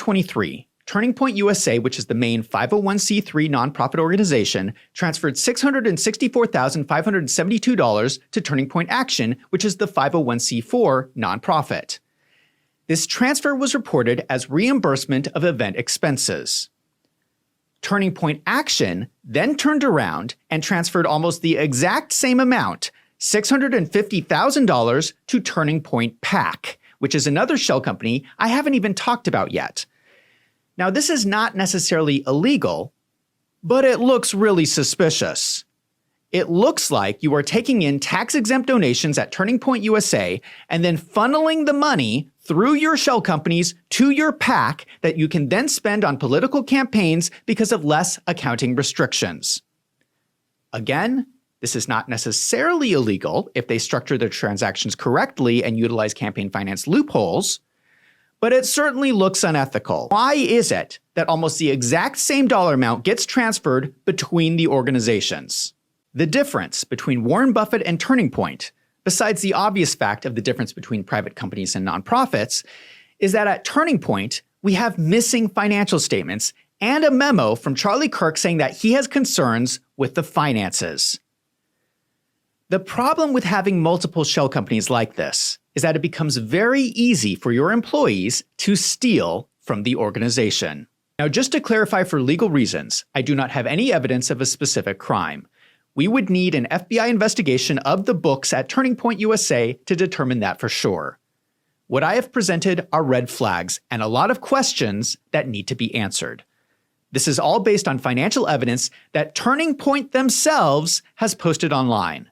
2023, Turning Point USA, which is the main 501c3 nonprofit organization, transferred $664,572 to Turning Point Action, which is the 501c4 nonprofit. This transfer was reported as reimbursement of event expenses. Turning Point Action then turned around and transferred almost the exact same amount, $650,000, to Turning Point PAC, which is another shell company I haven't even talked about yet. Now, this is not necessarily illegal, but it looks really suspicious. It looks like you are taking in tax-exempt donations at Turning Point USA and then funneling the money through your shell companies to your PAC that you can then spend on political campaigns because of less accounting restrictions. Again, this is not necessarily illegal if they structure their transactions correctly and utilize campaign finance loopholes, but it certainly looks unethical. Why is it that almost the exact same dollar amount gets transferred between the organizations? The difference between Warren Buffett and Turning Point, besides the obvious fact of the difference between private companies and nonprofits, is that at Turning Point, we have missing financial statements and a memo from Charlie Kirk saying that he has concerns with the finances. The problem with having multiple shell companies like this is that it becomes very easy for your employees to steal from the organization. Now, just to clarify for legal reasons, I do not have any evidence of a specific crime. We would need an FBI investigation of the books at Turning Point USA to determine that for sure. What I have presented are red flags and a lot of questions that need to be answered. This is all based on financial evidence that Turning Point themselves has posted online.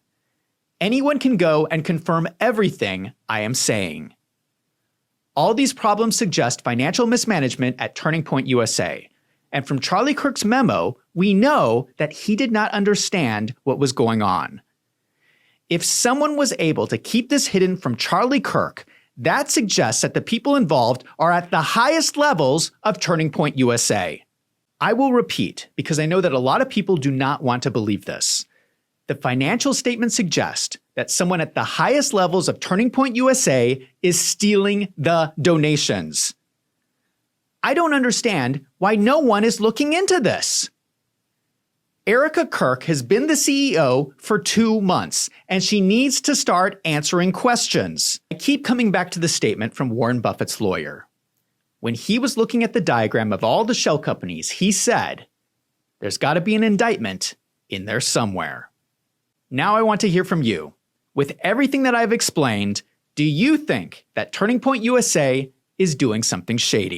Anyone can go and confirm everything I am saying. All these problems suggest financial mismanagement at Turning Point USA. And from Charlie Kirk's memo, we know that he did not understand what was going on. If someone was able to keep this hidden from Charlie Kirk, that suggests that the people involved are at the highest levels of Turning Point USA. I will repeat, because I know that a lot of people do not want to believe this. The financial statements suggest that someone at the highest levels of Turning Point USA is stealing the donations. I don't understand why no one is looking into this. Erika Kirk has been the CEO for 2 months, and she needs to start answering questions. I keep coming back to the statement from Warren Buffett's lawyer. When he was looking at the diagram of all the shell companies, he said, "There's got to be an indictment in there somewhere." Now I want to hear from you. With everything that I've explained, do you think that Turning Point USA is doing something shady?